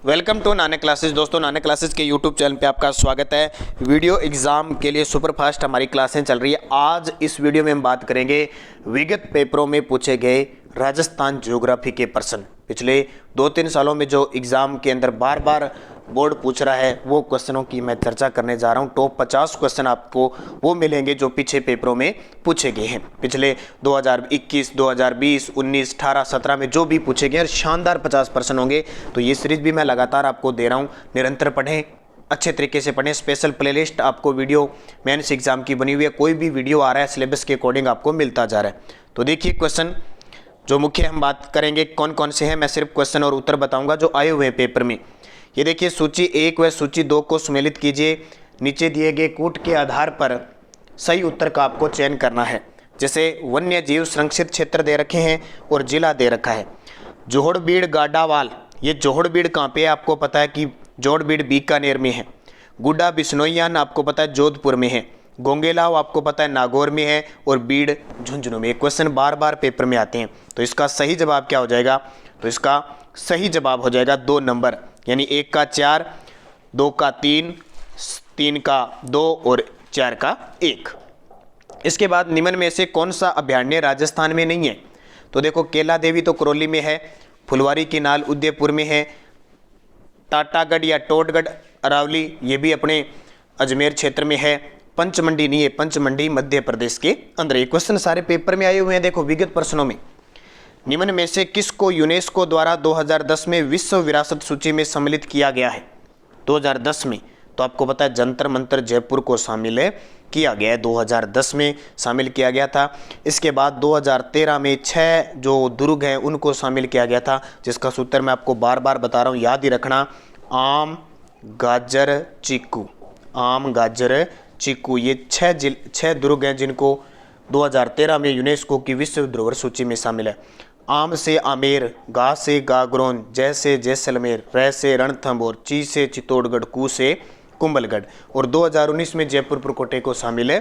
Welcome to Nanak classes. दोस्तों, Nanak classes के YouTube channel पे आपका स्वागत है। वीडियो एग्जाम के लिए सुपरफास्ट हमारी क्लासें चल रही है। आज इस वीडियो में हम बात करेंगे विगत पेपरों में पूछे गए राजस्थान ज्योग्राफी के प्रश्न। पिछले 2-3 सालों में जो एग्जाम के अंदर बार बार बोर्ड पूछ रहा है वो क्वेश्चनों की मैं चर्चा करने जा रहा हूं। टॉप 50 क्वेश्चन आपको वो मिलेंगे जो पीछे पेपरों में पूछे गए हैं। पिछले 2021, 2020, 19, 18, 17 में जो भी पूछे गए शानदार 50 प्रश्न होंगे। तो ये सीरीज भी मैं लगातार आपको दे रहा हूँ। निरंतर पढ़ें, अच्छे तरीके से पढ़ें। स्पेशल प्लेलिस्ट आपको वीडियो मेंस एग्जाम की बनी हुई है। कोई भी वीडियो आ रहा है सिलेबस के अकॉर्डिंग आपको मिलता जा रहा है। तो देखिए क्वेश्चन जो मुख्य हम बात करेंगे कौन कौन से हैं, मैं सिर्फ क्वेश्चन और उत्तर बताऊंगा जो आए हुए हैं पेपर में। ये देखिए सूची 1 व सूची 2 को सम्मिलित कीजिए। नीचे दिए गए कूट के आधार पर सही उत्तर का आपको चयन करना है। जैसे वन्य जीव संरक्षित क्षेत्र दे रखे हैं और जिला दे रखा है। जोहड़बीड़ गाडावाल, ये जोहड़बीड़ कहाँ पे है आपको पता है कि जोहड़बीड़ बीकानेर में है। गुड्डा बिश्नोईयान आपको पता है जोधपुर में है। गोंगेलाव आपको पता है नागौर में है और बीड़ झुंझुनू में। क्वेश्चन बार बार पेपर में आते हैं। तो इसका सही जवाब क्या हो जाएगा? तो इसका सही जवाब हो जाएगा 2 नंबर, यानी 1 का 4, 2 का 3, 3 का 2 और 4 का 1। इसके बाद निम्न में से कौन सा अभयारण्य राजस्थान में नहीं है? तो देखो केला देवी तो करौली में है, फुलवारी की नाल उदयपुर में है, टाटागढ़ या टोटगढ़ अरावली ये भी अपने अजमेर क्षेत्र में है, पंचमंडी नहीं है, पंचमंडी मध्य प्रदेश के अंदर। ये क्वेश्चन सारे पेपर में आए हुए हैं। देखो विगत प्रश्नों में निम्न में से किसको यूनेस्को द्वारा 2010 में विश्व विरासत सूची में सम्मिलित किया गया है? 2010 में तो आपको पता है जंतर मंतर जयपुर को शामिल किया गया है, 2010 में शामिल किया गया था। इसके बाद 2013 में 6 जो दुर्ग हैं उनको शामिल किया गया था, जिसका सूत्र मैं आपको बार बार बता रहा हूँ, याद ही रखना। आम, गाजर, चीकू, आम, गाजर, चीकू, ये 6 दुर्ग हैं जिनको 2013 में यूनेस्को की विश्व धरोहर सूची में शामिल है। आम से आमेर, गा से गागरोन, जय से जैसलमेर, रै से रणथंभौर, ची से चित्तौड़गढ़, कू से कुंभलगढ़। और 2019 में जयपुर पुरकोटे को शामिल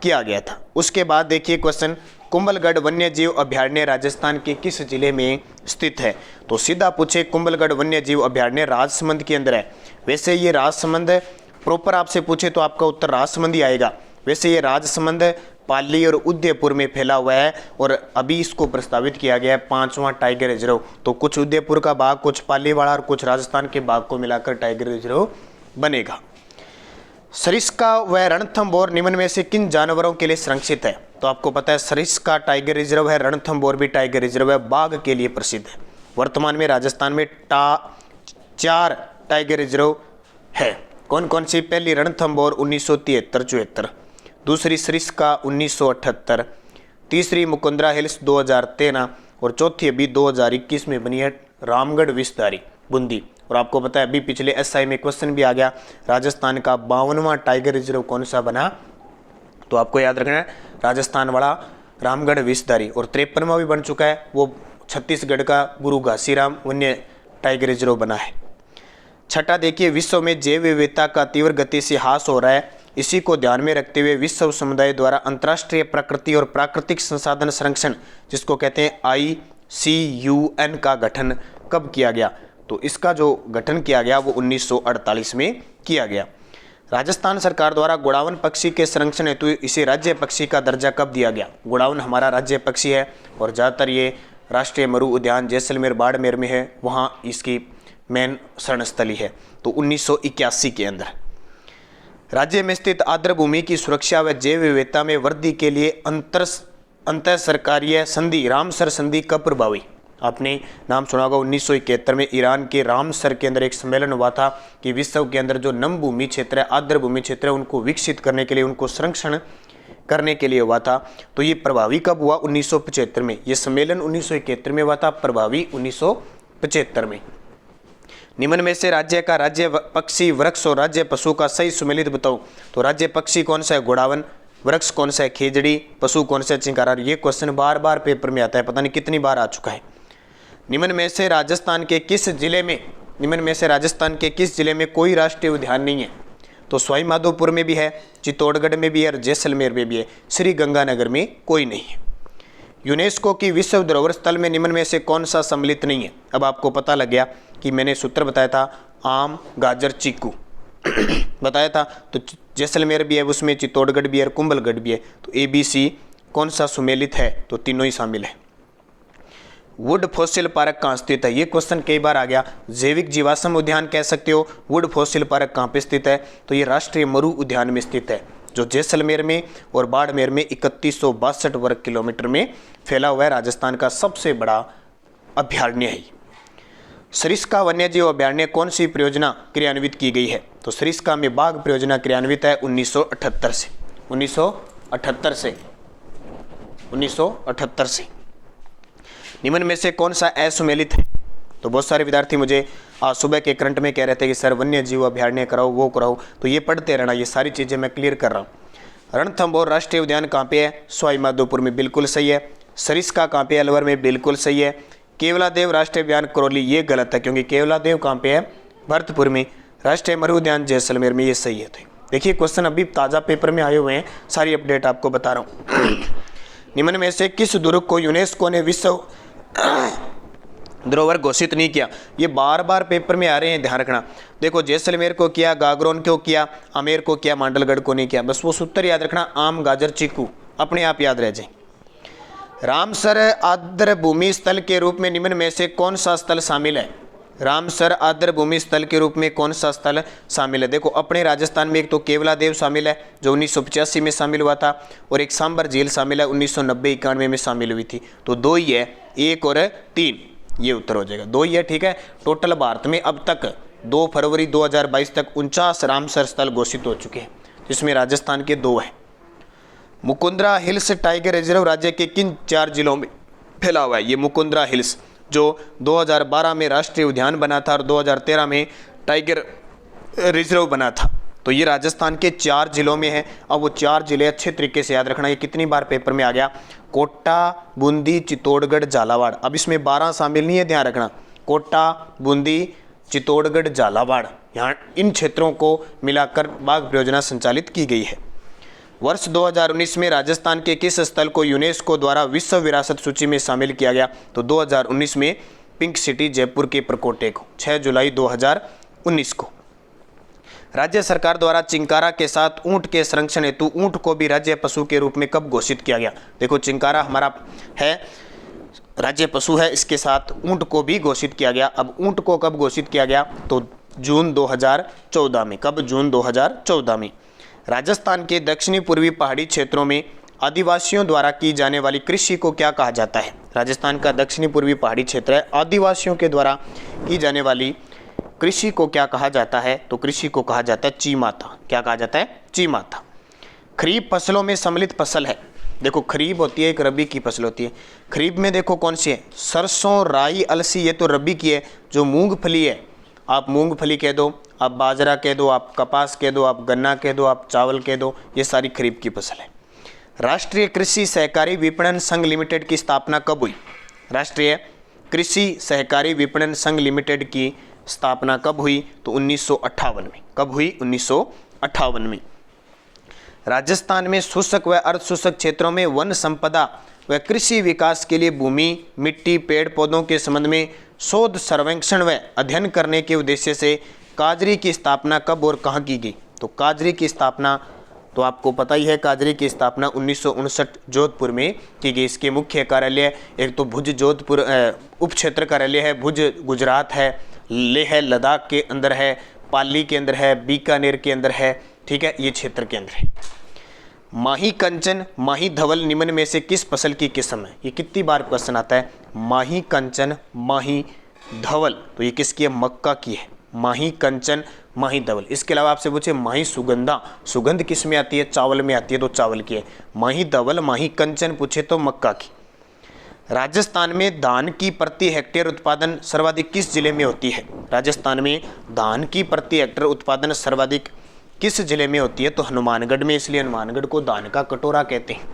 किया गया था। उसके बाद देखिए क्वेश्चन, कुंभलगढ़ वन्य जीव अभयारण्य राजस्थान के किस जिले में स्थित है? तो सीधा पूछे कुंभलगढ़ वन्य जीव अभयारण्य राजसमंद के अंदर है। वैसे ये राजसमंद प्रॉपर आपसे पूछे तो आपका उत्तर राजसमंद ही आएगा। वैसे ये राजसमंद पाली और उदयपुर में फैला हुआ है और अभी इसको प्रस्तावित किया गया है 5वां टाइगर रिजर्व। तो कुछ उदयपुर का भाग, कुछ पाली वाला और कुछ राजस्थान के भाग को मिलाकर टाइगर रिजर्व बनेगा। सरिस्का व रणथंभौर निम्न में से किन जानवरों के लिए संरक्षित है? तो आपको पता है सरिस्का टाइगर रिजर्व है, रणथंभौर भी टाइगर रिजर्व है, बाघ के लिए प्रसिद्ध है। वर्तमान में राजस्थान में 4 टाइगर रिजर्व है। कौन कौन सी? पहली रणथंभौर 1973-74, दूसरी सरिस्का 1978, तीसरी मुकुंदरा हिल्स 2013 और चौथी अभी 2021 में बनी है रामगढ़ विषधारी बूंदी। और आपको पता है अभी पिछले एसआई में क्वेश्चन भी आ गया, राजस्थान का 52वां टाइगर रिजर्व कौन सा बना? तो आपको याद रखना है राजस्थान वाला रामगढ़ विषधारी। और 53वां भी बन चुका है, वो छत्तीसगढ़ का गुरु घासीराम वन्य टाइगर रिजर्व बना है। छठा देखिए, विश्व में जैव विविधता का तीव्र गति से ह्रास हो रहा है। इसी को ध्यान में रखते हुए विश्व समुदाय द्वारा अंतर्राष्ट्रीय प्रकृति और प्राकृतिक संसाधन संरक्षण, जिसको कहते हैं ICUN का गठन कब किया गया? तो इसका जो गठन किया गया वो 1948 में किया गया। राजस्थान सरकार द्वारा गोडावन पक्षी के संरक्षण हेतु इसे राज्य पक्षी का दर्जा कब दिया गया? गोडावन हमारा राज्य पक्षी है और ज़्यादातर ये राष्ट्रीय मरु उद्यान जैसलमेर बाड़मेर में है, वहाँ इसकी मेन शरणस्थली है। तो 1981 के अंदर राज्य में स्थित आर्द्र भूमि की सुरक्षा व जैव विविधता में वृद्धि के लिए अंतर सरकारीय संधि रामसर संधि कब प्रभावी? आपने नाम सुना होगा, 1971 में ईरान के रामसर के अंदर एक सम्मेलन हुआ था कि विश्व के अंदर जो नम भूमि क्षेत्र है, आर्द्र भूमि क्षेत्र है, उनको विकसित करने के लिए, उनको संरक्षण करने के लिए हुआ था। तो ये प्रभावी कब हुआ? 1975 में। ये सम्मेलन 1971 में हुआ था, प्रभावी 1975 में। निम्न में से राज्य का राज्य पक्षी वृक्ष और राज्य पशु का सही सुमेलित बताओ। तो राज्य पक्षी कौन सा है? गोडावन, वृक्ष कौन सा है? खेजड़ी, पशु कौन सा है? चिंकारा। ये क्वेश्चन बार बार पेपर में आता है, पता नहीं कितनी बार आ चुका है। निम्न में से राजस्थान के किस जिले में कोई राष्ट्रीय उद्यान नहीं है? तो सवाई माधोपुर में भी है, चित्तौड़गढ़ में भी है और जैसलमेर में भी है, श्री गंगानगर में कोई नहीं है। यूनेस्को की विश्व धरोहर स्थल में निम्न में से कौन सा सम्मिलित नहीं है? अब आपको पता लग गया कि मैंने सूत्र बताया था आम, गाजर, चीकू बताया था। तो जैसलमेर भी है, उसमें चित्तौड़गढ़ भी है, कुंभलगढ़ भी है। तो ABC कौन सा सुमेलित है? तो तीनों ही शामिल है। वुड फॉसिल पार्क कहाँ स्थित है? ये क्वेश्चन कई बार आ गया। जैविक जीवाश्म उद्यान कह सकते हो। वुड फॉसिल पार्क कहाँ पे स्थित है? तो ये राष्ट्रीय मरु उद्यान में स्थित है, जो जैसलमेर में और बाड़मेर में 3162 वर्ग किलोमीटर में फैला हुआ है। राजस्थान का सबसे बड़ा अभ्यारण्य है। सरिस्का वन्यजीव अभ्यारण्य कौन सी परियोजना क्रियान्वित की गई है? तो सरिस्का में बाघ परियोजना क्रियान्वित है 1978 से। 1978 से। निम्न में से कौन सा असुमेलित है? तो बहुत सारे विद्यार्थी मुझे आज सुबह के करंट में कह रहे थे कि सर वन्य जीव अभ्यारण्य कराओ, वो कराओ। तो ये पढ़ते रहना, ये सारी चीज़ें मैं क्लियर कर रहा हूँ। रणथंभौर राष्ट्रीय उद्यान कहाँ पे है? सवाई माधोपुर में, बिल्कुल सही है। सरिस्का कहाँ पे? अलवर में, बिल्कुल सही है। केवलादेव राष्ट्रीय उद्यान करौली, ये गलत है, क्योंकि केवलादेव कहाँ पे है? भरतपुर में। राष्ट्रीय मरु उद्यान जैसलमेर में, ये सही है। तो देखिए क्वेश्चन अभी ताज़ा पेपर में आए हुए हैं, सारी अपडेट आपको बता रहा हूँ। निम्न में से किस दुर्ग को यूनेस्को ने विश्व धरोहर घोषित नहीं किया? ये बार बार पेपर में आ रहे हैं, ध्यान रखना। देखो जैसलमेर को किया, गागरोन को किया, आमेर को किया, मांडलगढ़ को नहीं किया। बस वो सूत्र याद रखना, आम, गाजर, चीकू, अपने आप याद रह जाए। रामसर आर्द्र भूमि स्थल के रूप में निम्न में से कौन सा स्थल शामिल है? रामसर आर्द्र भूमि स्थल के रूप में कौन सा स्थल शामिल है? देखो अपने राजस्थान में एक तो केवलादेव शामिल है, जो 1985 में शामिल हुआ था, और एक सांबर झील शामिल है, 1990-91 में शामिल हुई थी। तो दो ही है, 1 और 3, ये उत्तर हो जाएगा। 2 ही है, ठीक है। टोटल भारत में अब तक 2 फरवरी 2022 तक 49 रामसर स्थल घोषित हो चुके हैं, जिसमें राजस्थान के 2 हैं। मुकुंदरा हिल्स टाइगर रिजर्व राज्य के किन 4 जिलों में फैला हुआ है? ये मुकुंदरा हिल्स जो 2012 में राष्ट्रीय उद्यान बना था और 2013 में टाइगर रिजर्व बना था। तो ये राजस्थान के 4 जिलों में है। अब वो 4 जिले अच्छे तरीके से याद रखना, ये कितनी बार पेपर में आ गया। कोटा, बूंदी, चित्तौड़गढ़, झालावाड़। अब इसमें 12 शामिल नहीं है, ध्यान रखना। कोटा, बूंदी, चित्तौड़गढ़, झालावाड़, यहाँ इन क्षेत्रों को मिलाकर बाघ परियोजना संचालित की गई है। वर्ष 2019 में राजस्थान के किस स्थल को यूनेस्को द्वारा विश्व विरासत सूची में शामिल किया गया? तो 2019 में पिंक सिटी जयपुर के परकोटे को, 6 जुलाई 2019 को। राज्य सरकार द्वारा चिंकारा के साथ ऊंट के संरक्षण हेतु ऊंट को भी राज्य पशु के रूप में कब घोषित किया गया? देखो चिंकारा हमारा है राज्य पशु है, इसके साथ ऊंट को भी घोषित किया गया। अब ऊंट को कब घोषित किया गया? तो जून 2014 में। कब? जून 2014 में। राजस्थान के दक्षिणी पूर्वी पहाड़ी क्षेत्रों में आदिवासियों द्वारा की जाने वाली कृषि को क्या कहा जाता है? राजस्थान का दक्षिणी पूर्वी पहाड़ी क्षेत्र है, आदिवासियों के द्वारा की जाने वाली कृषि को क्या कहा जाता है? तो कृषि को कहा जाता है चीमाता। क्या कहा जाता है? चीमाता। खरीफ फसलों में सम्मिलित फसल है। देखो खरीफ होती है, एक रबी की फसल होती है। खरीफ में देखो कौन सी है? सरसों, राई, अलसी, ये तो रबी की है। जो मूंगफली है, आप मूंगफली कह दो, आप बाजरा कह दो, आप कपास कह दो, आप गन्ना कह दो, आप चावल कह दो, ये सारी खरीफ की फसल है। राष्ट्रीय कृषि सहकारी विपणन संघ लिमिटेड की स्थापना कब हुई? राष्ट्रीय कृषि सहकारी विपणन संघ लिमिटेड की स्थापना कब हुई? तो 1958 में। कब हुई? 1958 में। राजस्थान में शुष्क व अर्ध शुष्क क्षेत्रों में वन संपदा व कृषि विकास के लिए भूमि, मिट्टी, पेड़ पौधों के संबंध में शोध, सर्वेक्षण व अध्ययन करने के उद्देश्य से काजरी की स्थापना कब और कहाँ की गई? तो काजरी की स्थापना तो आपको पता ही है, काजरी की स्थापना 1959 जोधपुर में की गई। इसके मुख्य कार्यालय एक तो भुज जोधपुर उप क्षेत्र कार्यालय है, भुज गुजरात है, लेह लद्दाख के अंदर है, पाली के अंदर है, बीकानेर के अंदर है, ठीक है, ये क्षेत्र के अंदर है। माही कंचन, माही धवल निम्न में से किस फसल की किस्म है? ये कितनी बार क्वेश्चन आता है। माही कंचन, माही धवल, तो ये किसकी है? मक्का की है। माही कंचन, माही धवल। इसके अलावा आपसे पूछे माही सुगंधा, सुगंध किस में आती है? चावल में आती है, तो चावल की है। माही धवल, माही कंचन पूछे तो मक्का की। राजस्थान में धान की प्रति हेक्टेयर उत्पादन सर्वाधिक किस जिले में होती है? राजस्थान में धान की प्रति हेक्टेयर उत्पादन सर्वाधिक किस जिले में होती है? तो हनुमानगढ़ में, इसलिए हनुमानगढ़ को धान का कटोरा कहते हैं।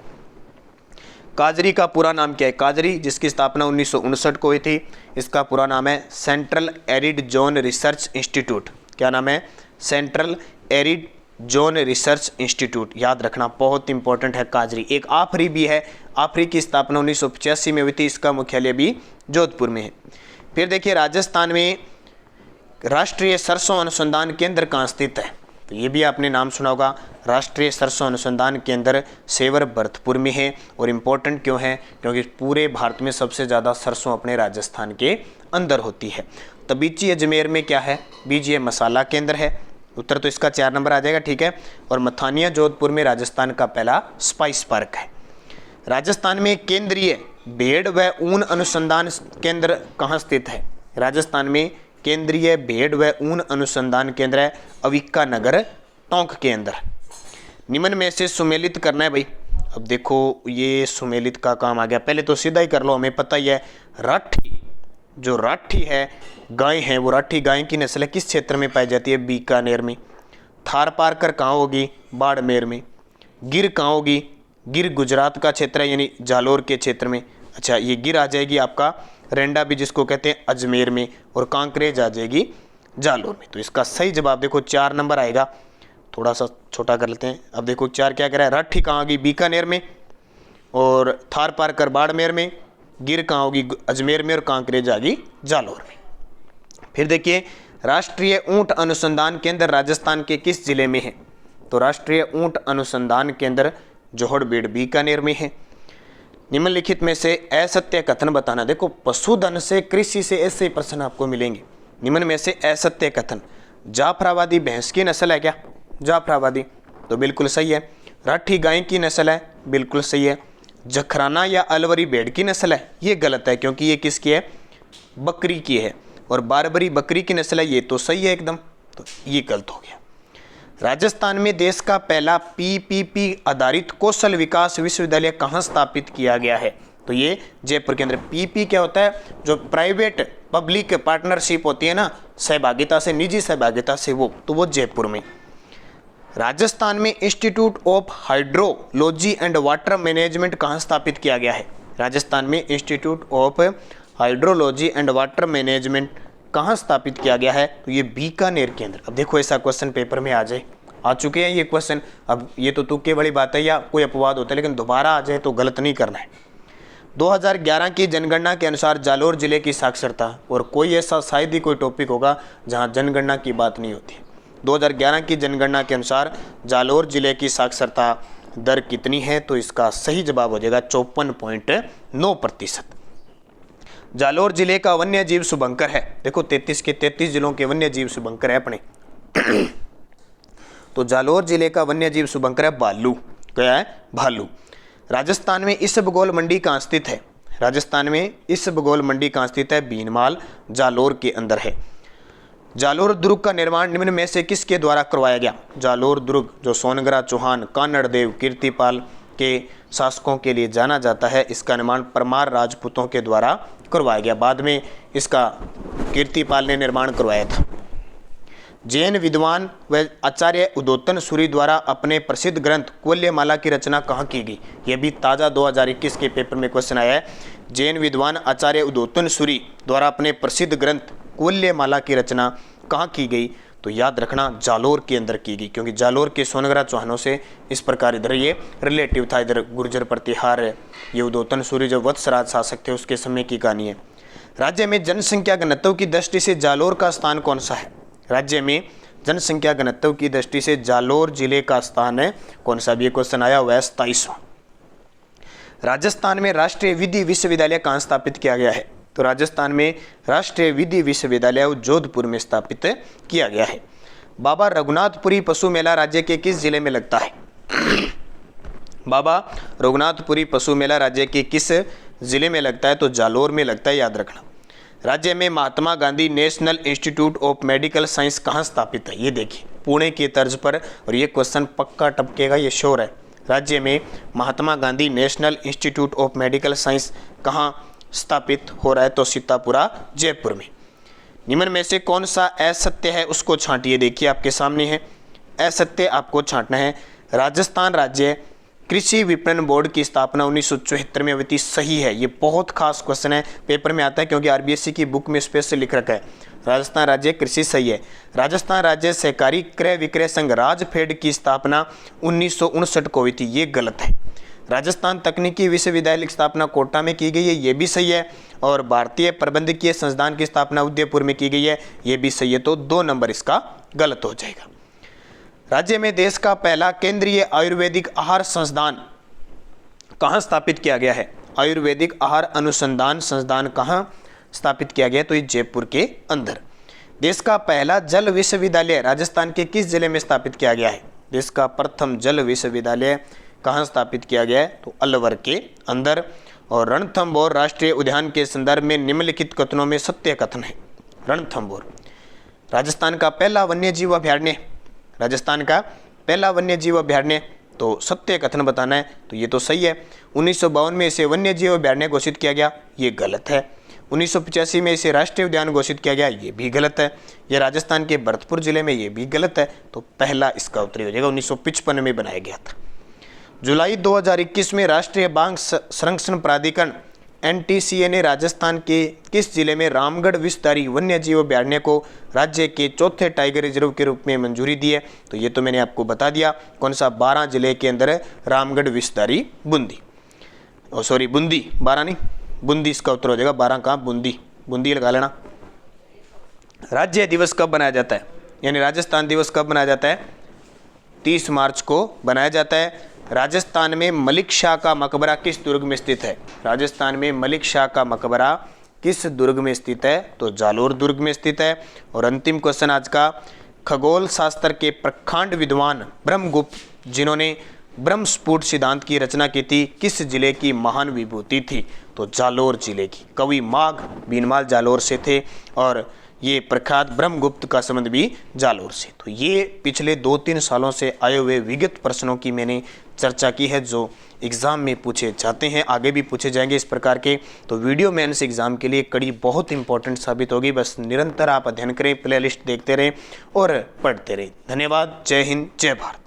काजरी का पूरा नाम क्या है? काजरी जिसकी स्थापना 1959 को हुई थी, इसका पूरा नाम है central arid zone research institute. क्या नाम है? Central arid zone research institute. याद रखना, बहुत इंपॉर्टेंट है काजरी। एक आफरी भी है, आफरी की स्थापना 1985 में हुई थी, इसका मुख्यालय भी जोधपुर में है। फिर देखिए राजस्थान में राष्ट्रीय सरसों अनुसंधान केंद्र कहाँ स्थित है? तो ये भी आपने नाम सुना होगा, राष्ट्रीय सरसों अनुसंधान केंद्र सेवर भरतपुर में है। और इम्पोर्टेंट क्यों है? क्योंकि पूरे भारत में सबसे ज़्यादा सरसों अपने राजस्थान के अंदर होती है। तबीची अजमेर में क्या है? बीजीय मसाला केंद्र है। उत्तर तो इसका 4 नंबर आ जाएगा, ठीक है। और मथानिया जोधपुर में राजस्थान का पहला स्पाइस पार्क है। राजस्थान में केंद्रीय भेड़ व ऊन अनुसंधान केंद्र कहाँ स्थित है? राजस्थान में केंद्रीय भेड़ व ऊन अनुसंधान केंद्र है अविक्का नगर टोंक के अंदर। निम्न में से सुमेलित करना है भाई। अब देखो ये सुमेलित का काम आ गया, पहले तो सीधा ही कर लो, हमें पता ही है। राठी, जो राठी है गाय है, वो राठी गाय की नस्ल है, किस क्षेत्र में पाई जाती है? बीकानेर में। थार पारकर कहाँ होगी? बाड़मेर में। गिर कहाँ होगी? गिर गुजरात का क्षेत्र है, यानी जालोर के क्षेत्र में। अच्छा, ये गिर आ जाएगी आपका रेंडा भी जिसको कहते हैं अजमेर में, और कांकरेज आ जाएगी जालोर में। तो इसका सही जवाब देखो 4 नंबर आएगा। थोड़ा सा छोटा कर लेते हैं। अब देखो 4 क्या कह रहा है? राठी कहाँ होगी? बीकानेर में। और थार पारकर बाड़मेर में। गिर कहाँ होगी? अजमेर में। और कांकरेज आ गई जालोर में। फिर देखिए, राष्ट्रीय ऊंट अनुसंधान केंद्र राजस्थान के किस जिले में है? तो राष्ट्रीय ऊंट अनुसंधान केंद्र जोहड़बीड़ बीकानेर में है। निम्नलिखित में से असत्य कथन बताना। देखो पशुधन से कृषि से ऐसे प्रश्न आपको मिलेंगे। निम्न में से असत्य कथन। जाफराबादी भैंस की नस्ल है क्या? जाफराबादी, तो बिल्कुल सही है। राठी गाय की नस्ल है, बिल्कुल सही है। जखराना या अलवरी भेड़ की नस्ल है, ये गलत है क्योंकि ये किसकी है? बकरी की है। और बारबरी बकरी की नस्ल है, ये तो सही है एकदम, तो ये गलत हो गया। राजस्थान में देश का पहला पीपीपी आधारित कौशल विकास विश्वविद्यालय कहाँ स्थापित किया गया है? तो ये जयपुर के अंदर। पीपी क्या होता है? जो प्राइवेट पब्लिक पार्टनरशिप होती है ना, सहभागिता से, निजी सहभागिता से, वो तो वो जयपुर में। राजस्थान में institute of hydrology and water management कहाँ स्थापित किया गया है? राजस्थान में institute of hydrology and water management कहाँ स्थापित किया गया है? तो ये बीकानेर के अंदर। अब देखो ऐसा क्वेश्चन पेपर में आ चुके हैं ये क्वेश्चन। अब ये तो तुक्के वाली बात है या कोई अपवाद होता है, लेकिन दोबारा आ जाए तो गलत नहीं करना है। 2011 की जनगणना के अनुसार जालोर जिले की साक्षरता, और कोई ऐसा शायद ही कोई टॉपिक होगा जहाँ जनगणना की बात नहीं होती है। 2011 की जनगणना के अनुसार जालोर जिले की साक्षरता दर कितनी है? तो इसका सही जवाब हो जाएगा 54.9%। जालोर जिले का वन्य जीव शुभंकर है। देखो 33 के 33 जिलों के वन्य जीव शुभंकर है अपने। तो जालोर जिले का वन्य जीव शुभंकर है भालू। क्या है? भालू। राजस्थान में इसबगोल मंडी कहाँ स्थित है? राजस्थान में इसबगोल मंडी कहाँ स्थित है? भीनमाल जालोर के अंदर है। जालोर दुर्ग का निर्माण निम्न में से किसके द्वारा करवाया गया? जालोर दुर्ग जो सोनगरा चौहान, कानड़ देव, कीर्तिपाल के शासकों के लिए जाना जाता है, इसका निर्माण परमार राजपूतों के द्वारा करवाया गया। बाद में इसका कीर्तिपाल ने निर्माण करवाया था। जैन विद्वान व आचार्य उदोतन सूरी द्वारा अपने प्रसिद्ध ग्रंथ कुल्यमाला की रचना कहाँ की गई? यह भी ताज़ा 2021 के पेपर में क्वेश्चन आया है। जैन विद्वान आचार्य उदोतन सूरी द्वारा अपने प्रसिद्ध ग्रंथ कुल्यमाला की रचना कहाँ की गई? तो याद रखना जालोर के अंदर की गई, क्योंकि जालोर के सोनगरा चौहानों से इस प्रकार इधर ये रिलेटिव था। इधर गुर्जर प्रतिहार, ये उदोतन सूरी जो वत्सराज शासक थे उसके समय की कहानी है। राज्य में जनसंख्या घनत्व की दृष्टि से जालोर का स्थान कौन सा है? राज्य में जनसंख्या घनत्व की दृष्टि से जालोर जिले का स्थान है कौन सा? भी क्वेश्चन आया हुआ है 27वां। राजस्थान में राष्ट्रीय विधि विश्वविद्यालय कहाँ स्थापित किया गया है? तो राजस्थान में राष्ट्रीय विधि विश्वविद्यालय जोधपुर में स्थापित किया गया है। बाबा रघुनाथपुरी पशु मेला राज्य के किस जिले में लगता है? बाबा रघुनाथपुरी पशु मेला राज्य के किस जिले में लगता है? तो जालोर में लगता है, याद रखना। राज्य में Mahatma Gandhi national institute of medical science कहाँ स्थापित है? ये देखिए पुणे की तर्ज पर, और ये क्वेश्चन पक्का टपकेगा, ये श्योर है। राज्य में Mahatma Gandhi national institute of medical science कहाँ स्थापित हो रहा है? तो सीतापुरा जयपुर में। निम्न में से कौन सा असत्य है उसको छांटिए। देखिए आपके सामने है, असत्य आपको छांटना है। राजस्थान राज्य कृषि विपणन बोर्ड की स्थापना 1974 में हुई थी, सही है। ये बहुत खास क्वेश्चन है, पेपर में आता है क्योंकि आरबीएससी की बुक में स्पेशल लिख रखा है। राजस्थान राज्य कृषि, सही है। राजस्थान राज्य सहकारी क्रय विक्रय संघ राजफेड की स्थापना 1959 को हुई थी, ये गलत है। राजस्थान तकनीकी विश्वविद्यालय की स्थापना कोटा में की गई है, ये भी सही है। और भारतीय प्रबंधकीय संस्थान की स्थापना उदयपुर में की गई है, ये भी सही है। तो 2 नंबर इसका गलत हो जाएगा। राज्य में देश का पहला केंद्रीय आयुर्वेदिक आहार संस्थान कहाँ स्थापित किया गया है? आयुर्वेदिक आहार अनुसंधान संस्थान कहाँ स्थापित किया गया है? तो ये जयपुर के अंदर। देश का पहला जल विश्वविद्यालय राजस्थान के किस जिले में स्थापित किया गया है? देश का प्रथम जल विश्वविद्यालय कहाँ स्थापित किया गया है? तो अलवर के अंदर। और रणथंभौर राष्ट्रीय उद्यान के संदर्भ में निम्नलिखित कथनों में सत्य कथन है। रणथंभौर राजस्थान का पहला वन्यजीव अभयारण्य, राजस्थान का पहला वन्यजीव अभयारण्य, तो सत्य कथन बताना है, तो ये तो सही है। 1952 में इसे वन्यजीव अभयारण्य घोषित किया गया, ये गलत है। 1985 में इसे राष्ट्रीय उद्यान घोषित किया गया, ये भी गलत है। यह राजस्थान के भरतपुर जिले में, ये भी गलत है। तो पहला इसका उत्तर हो जाएगा, 1955 में बनाया गया था। जुलाई 2021 में राष्ट्रीय बाघ संरक्षण प्राधिकरण NTCA ने राजस्थान के किस जिले में रामगढ़ विषधारी वन्यजीव अभयारण्य को राज्य के चौथे टाइगर रिजर्व के रूप में मंजूरी दी है? तो ये तो मैंने आपको बता दिया, कौन सा 12 जिले के अंदर है, रामगढ़ विषधारी बूंदी, बूंदी, 12 नहीं, बूंदी इसका उत्तर हो जाएगा। 12 कहाँ? बूंदी, बूंदी लगा लेना। राज्य दिवस कब बनाया जाता है, यानी राजस्थान दिवस कब बनाया जाता है? 30 मार्च को बनाया जाता है। राजस्थान में मलिक शाह का मकबरा किस दुर्ग में स्थित है? राजस्थान में मलिक शाह का मकबरा किस दुर्ग में स्थित है? तो जालोर दुर्ग में स्थित है। और अंतिम क्वेश्चन आज का, खगोल शास्त्र के प्रखंड विद्वान ब्रह्मगुप्त, जिन्होंने ब्रह्मस्फुट सिद्धांत की रचना की थी, किस जिले की महान विभूति थी? तो जालोर जिले की। कवि माघ बीनमाल जालोर से थे और ये प्रख्यात ब्रह्मगुप्त का संबंध भी जालोर से। तो ये पिछले 2-3 सालों से आए हुए विगत प्रश्नों की मैंने चर्चा की है, जो एग्ज़ाम में पूछे जाते हैं, आगे भी पूछे जाएंगे इस प्रकार के। तो वीडियो मेंस एग्ज़ाम के लिए कड़ी बहुत इंपॉर्टेंट साबित होगी। बस निरंतर आप अध्ययन करें, प्लेलिस्ट देखते रहें और पढ़ते रहें। धन्यवाद। जय हिंद, जय भारत।